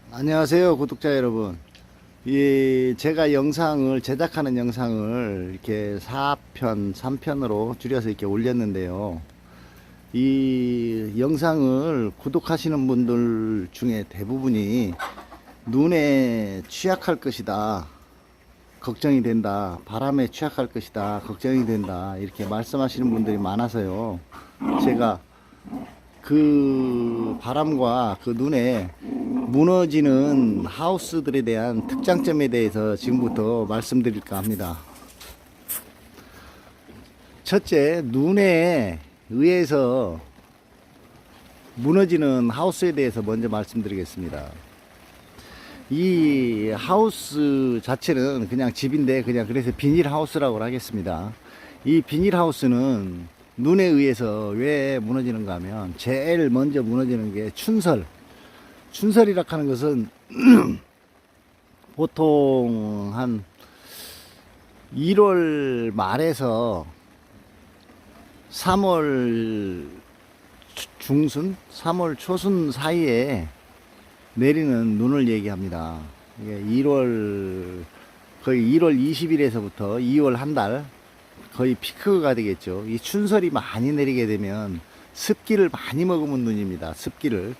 안녕하세요, 구독자 여러분. 제가 영상을 제작하는 영상을 이렇게 4편, 3편으로 줄여서 이렇게 올렸는데요. 이 영상을 구독하시는 분들 중에 대부분이 눈에 취약할 것이다, 걱정이 된다, 바람에 취약할 것이다, 걱정이 된다, 이렇게 말씀하시는 분들이 많아서요. 제가 그 바람과 그 눈에 무너지는 하우스들에 대한 특장점에 대해서 지금부터 말씀드릴까 합니다. 첫째, 눈에 의해서 무너지는 하우스에 대해서 먼저 말씀드리겠습니다. 이 하우스 자체는 그냥 집인데 그냥 그래서 비닐하우스라고 하겠습니다. 이 비닐하우스는 눈에 의해서 왜 무너지는가 하면 제일 먼저 무너지는 게 춘설이라 하는 것은 보통 한 1월 말에서 3월 중순, 3월 초순 사이에 내리는 눈을 얘기합니다. 이게 1월, 거의 1월 20일에서부터 2월 한 달, 거의 피크가 되겠죠. 이 춘설이 많이 내리게 되면 습기를 많이 머금은 눈입니다. 습기를.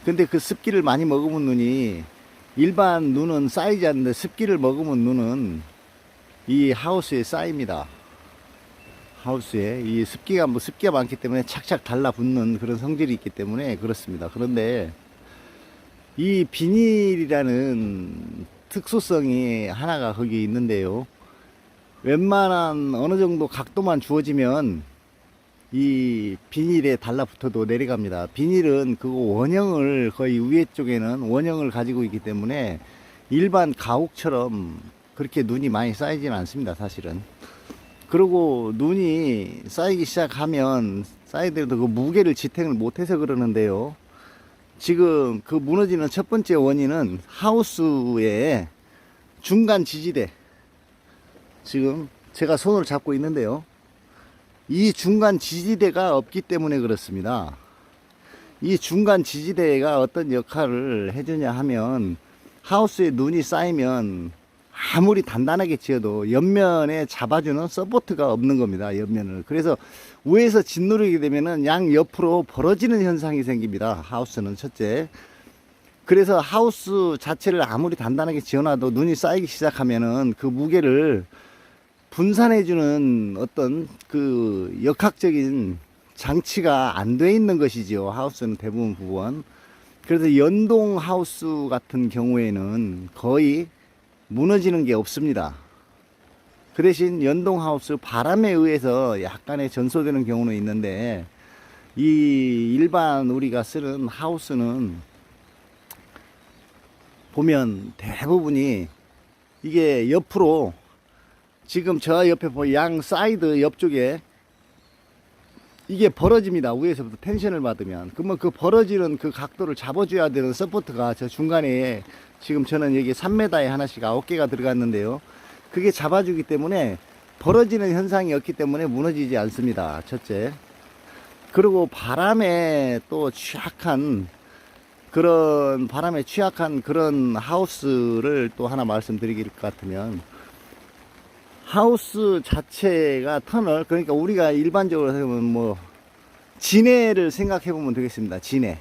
근데 그 습기를 많이 머금은 눈이 일반 눈은 쌓이지 않는데 습기를 머금은 눈은 이 하우스에 쌓입니다. 하우스에 이 습기가 많기 때문에 착착 달라붙는 그런 성질이 있기 때문에 그렇습니다. 그런데 이 비닐이라는 특수성이 하나가 거기 있는데요. 웬만한 어느 정도 각도만 주어지면 이 비닐에 달라붙어도 내려갑니다. 비닐은 그거 원형을 거의 위에 쪽에는 원형을 가지고 있기 때문에 일반 가옥처럼 그렇게 눈이 많이 쌓이지는 않습니다, 사실은. 그리고 눈이 쌓이기 시작하면 쌓이더라도 그 무게를 지탱을 못해서 그러는데요. 지금 그 무너지는 첫 번째 원인은 하우스의 중간 지지대, 지금 제가 손을 잡고 있는데요. 이 중간 지지대가 없기 때문에 그렇습니다. 이 중간 지지대가 어떤 역할을 해주냐 하면 하우스에 눈이 쌓이면 아무리 단단하게 지어도 옆면에 잡아주는 서포트가 없는 겁니다. 옆면을. 그래서 위에서 짓누르게 되면은 양 옆으로 벌어지는 현상이 생깁니다. 하우스는 첫째. 그래서 하우스 자체를 아무리 단단하게 지어놔도 눈이 쌓이기 시작하면은 그 무게를 분산해주는 어떤 그 역학적인 장치가 안 돼 있는 것이지요. 하우스는 대부분 부분. 그래서 연동 하우스 같은 경우에는 거의 무너지는 게 없습니다. 그 대신 연동 하우스 바람에 의해서 약간의 전소되는 경우는 있는데 이 일반 우리가 쓰는 하우스는 보면 대부분이 이게 옆으로 지금 저 옆에 보면 양 사이드 옆쪽에 이게 벌어집니다. 위에서부터 텐션을 받으면. 그러면 그 벌어지는 그 각도를 잡아줘야 되는 서포트가 저 중간에 지금 저는 여기 3m에 하나씩 9개가 들어갔는데요. 그게 잡아주기 때문에 벌어지는 현상이 없기 때문에 무너지지 않습니다. 첫째. 그리고 바람에 취약한 그런 하우스를 또 하나 말씀드릴 것 같으면 하우스 자체가 터널, 그러니까 우리가 일반적으로 생각하면 뭐 진해를 생각해 보면 되겠습니다. 진해.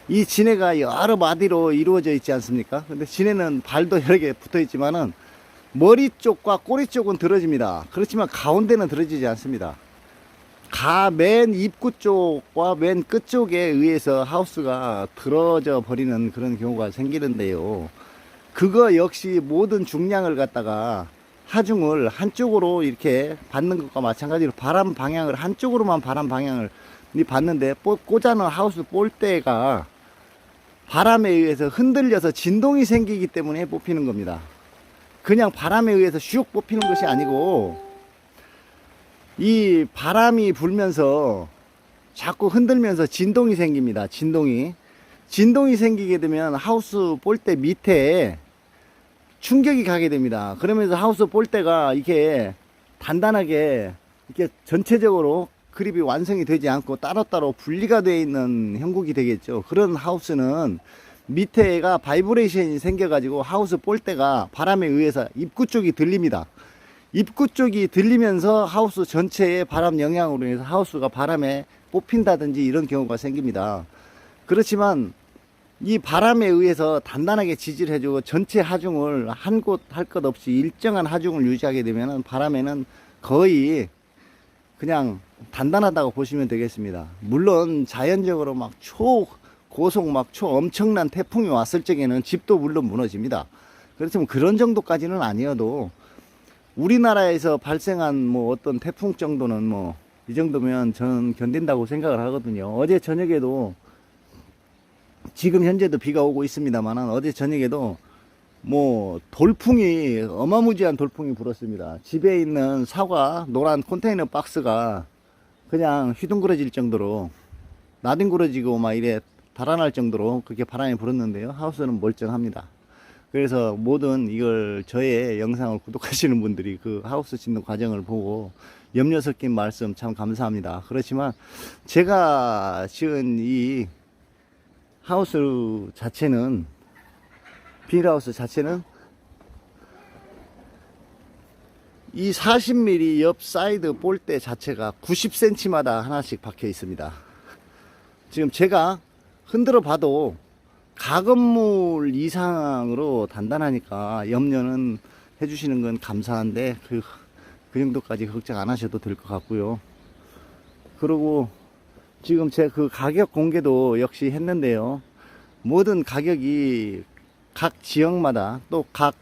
이 진해가 여러 마디로 이루어져 있지 않습니까? 근데 진해는 발도 여러 개 붙어 있지만은 머리 쪽과 꼬리 쪽은 들어집니다. 그렇지만 가운데는 들어지지 않습니다. 맨 입구 쪽과 맨 끝 쪽에 의해서 하우스가 들어져 버리는 그런 경우가 생기는데요. 그거 역시 모든 중량을 갖다가 하중을 한쪽으로 이렇게 받는 것과 마찬가지로 바람 방향을 한쪽으로만 바람 방향을 받는데 꽂아놓은 하우스 볼대가 바람에 의해서 흔들려서 진동이 생기기 때문에 뽑히는 겁니다. 그냥 바람에 의해서 슉 뽑히는 것이 아니고 이 바람이 불면서 자꾸 흔들면서 진동이 생깁니다. 진동이 생기게 되면 하우스 볼대 밑에 충격이 가게 됩니다. 그러면서 하우스 볼대가 이렇게 단단하게 이렇게 전체적으로 그립이 완성이 되지 않고 따로따로 분리가 되어 있는 형국이 되겠죠. 그런 하우스는 밑에가 바이브레이션이 생겨가지고 하우스 볼대가 바람에 의해서 입구 쪽이 들립니다. 입구 쪽이 들리면서 하우스 전체에 바람 영향으로 인해서 하우스가 바람에 뽑힌다든지 이런 경우가 생깁니다. 그렇지만 이 바람에 의해서 단단하게 지지를 해주고 전체 하중을 한 곳 할 것 없이 일정한 하중을 유지하게 되면 바람에는 거의 그냥 단단하다고 보시면 되겠습니다. 물론 자연적으로 막 초고속 막 초엄청난 태풍이 왔을 적에는 집도 물론 무너집니다. 그렇지만 그런 정도까지는 아니어도 우리나라에서 발생한 뭐 어떤 태풍 정도는 뭐 이 정도면 저는 견딘다고 생각을 하거든요. 어제 저녁에도 지금 현재도 비가 오고 있습니다만 어제 저녁에도 뭐 돌풍이 어마무지한 돌풍이 불었습니다. 집에 있는 사과 노란 컨테이너 박스가 그냥 휘둥그러질 정도로 나뒹굴어지고 막 이래 달아날 정도로 그렇게 바람이 불었는데요. 하우스는 멀쩡합니다. 그래서 모든 이걸 저의 영상을 구독하시는 분들이 그 하우스 짓는 과정을 보고 염려 섞인 말씀 참 감사합니다. 그렇지만 제가 지은 이 하우스 자체는 비닐하우스 자체는 이 40mm 옆 사이드 볼대 자체가 90cm마다 하나씩 박혀 있습니다. 지금 제가 흔들어 봐도 가건물 이상으로 단단하니까 염려는 해주시는 건 감사한데 그 정도까지 걱정 안 하셔도 될 것 같고요. 그리고 지금 제 그 가격 공개도 역시 했는데요. 모든 가격이 각 지역마다 또 각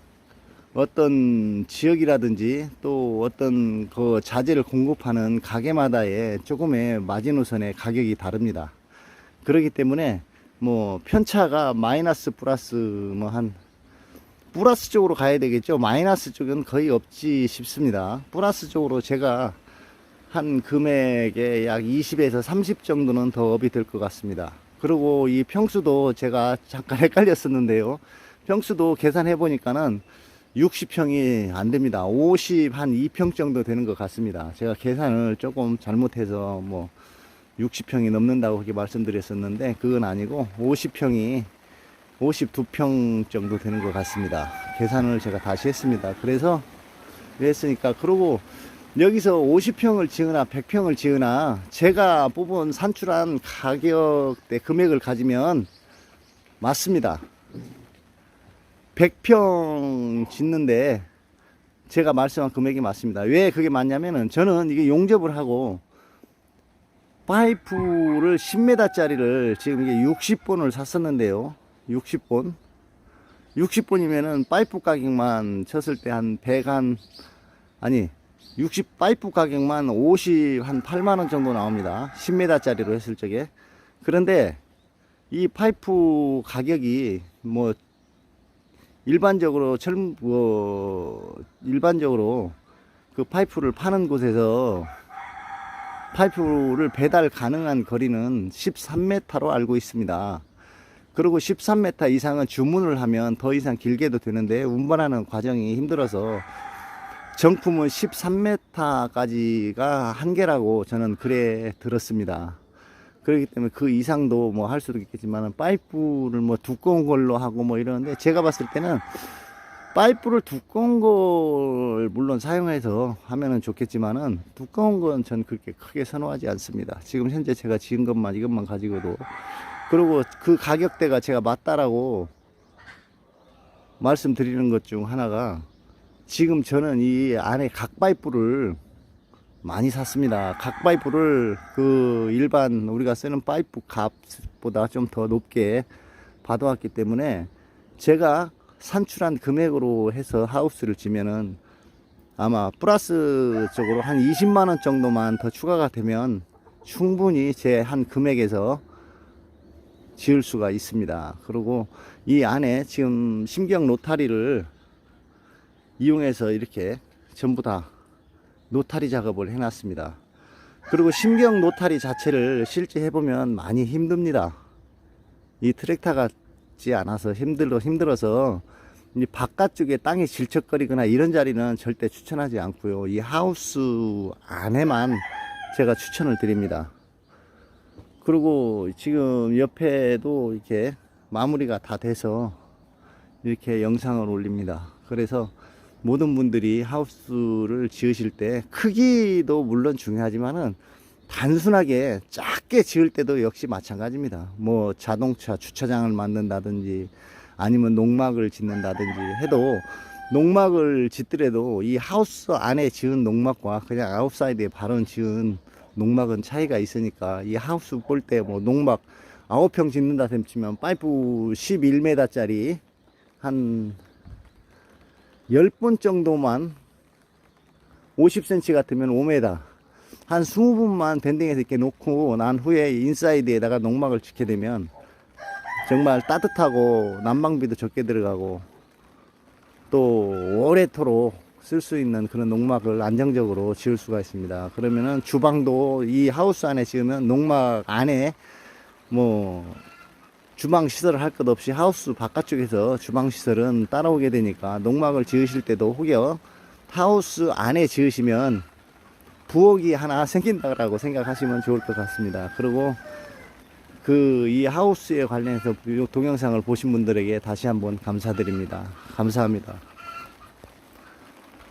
어떤 지역이라든지 또 어떤 그 자재를 공급하는 가게마다의 조금의 마지노선의 가격이 다릅니다. 그렇기 때문에 뭐 편차가 마이너스 플러스 뭐 한 플러스 쪽으로 가야 되겠죠. 마이너스 쪽은 거의 없지 싶습니다. 플러스 쪽으로 제가 한 금액에 약 20에서 30 정도는 더 업이 될 것 같습니다. 그리고 이 평수도 제가 잠깐 헷갈렸었는데요. 평수도 계산해 보니까는 60평이 안 됩니다. 50 한 2평 정도 되는 것 같습니다. 제가 계산을 조금 잘못해서 뭐 60평이 넘는다고 그렇게 말씀드렸었는데 그건 아니고 50평이 52평 정도 되는 것 같습니다. 계산을 제가 다시 했습니다. 그래서 그랬으니까 그러고 여기서 50평을 지으나 100평을 지으나 제가 뽑은 산출한 가격대 금액을 가지면 맞습니다. 100평 짓는데 제가 말씀한 금액이 맞습니다. 왜 그게 맞냐면은 저는 이게 용접을 하고 파이프를 10m 짜리를 지금 이게 60본을 샀었는데요. 60본이면은 파이프 가격만 쳤을 때 한 100 아니 60 파이프 가격만 50 한 8만원 정도 나옵니다. 10m 짜리로 했을 적에. 그런데 이 파이프 가격이 뭐 일반적으로 일반적으로 그 파이프를 파는 곳에서 파이프를 배달 가능한 거리는 13m로 알고 있습니다. 그리고 13m 이상은 주문을 하면 더 이상 길게도 되는데 운반하는 과정이 힘들어서 정품은 13m까지가 한계라고 저는 그래 들었습니다. 그렇기 때문에 그 이상도 뭐 할 수도 있겠지만 파이프를 뭐 두꺼운 걸로 하고 뭐 이러는데 제가 봤을 때는 파이프를 두꺼운 걸 물론 사용해서 하면은 좋겠지만은 두꺼운 건 전 그렇게 크게 선호하지 않습니다. 지금 현재 제가 지은 것만 이것만 가지고도. 그리고 그 가격대가 제가 맞다라고 말씀드리는 것 중 하나가 지금 저는 이 안에 각 파이프를 많이 샀습니다. 각 파이프를 그 일반 우리가 쓰는 파이프 값보다 좀 더 높게 받아왔기 때문에 제가 산출한 금액으로 해서 하우스를 지면은 아마 플러스 쪽으로 한 20만원 정도만 더 추가가 되면 충분히 제 한 금액에서 지을 수가 있습니다. 그리고 이 안에 지금 심경 노타리를 이용해서 이렇게 전부 다 노타리 작업을 해놨습니다. 그리고 심경 노타리 자체를 실제 해보면 많이 힘듭니다. 이 트랙터 같지 않아서 힘들어서 이 바깥쪽에 땅이 질척거리거나 이런 자리는 절대 추천하지 않고요. 이 하우스 안에만 제가 추천을 드립니다. 그리고 지금 옆에도 이렇게 마무리가 다 돼서 이렇게 영상을 올립니다. 그래서 모든 분들이 하우스를 지으실 때 크기도 물론 중요하지만은 단순하게 작게 지을 때도 역시 마찬가지입니다. 뭐 자동차 주차장을 만든다든지 아니면 농막을 짓는다든지 해도 농막을 짓더라도 이 하우스 안에 지은 농막과 그냥 아웃사이드에 바로 지은 농막은 차이가 있으니까 이 하우스 볼 때 뭐 농막 9평 짓는다 셈치면 파이프 11m 짜리 한 10분 정도만 50cm 같으면 5m 한 20분만 밴딩해서 이렇게 놓고 난 후에 인사이드에다가 농막을 짓게 되면 정말 따뜻하고 난방비도 적게 들어가고 또 오래도록 쓸 수 있는 그런 농막을 안정적으로 지을 수가 있습니다. 그러면은 주방도 이 하우스 안에 지으면 농막 안에 뭐 주방 시설을 할 것 없이 하우스 바깥쪽에서 주방 시설은 따라오게 되니까 농막을 지으실 때도 혹여 하우스 안에 지으시면 부엌이 하나 생긴다고 생각하시면 좋을 것 같습니다. 그리고 이 하우스에 관련해서 동영상을 보신 분들에게 다시 한번 감사드립니다. 감사합니다.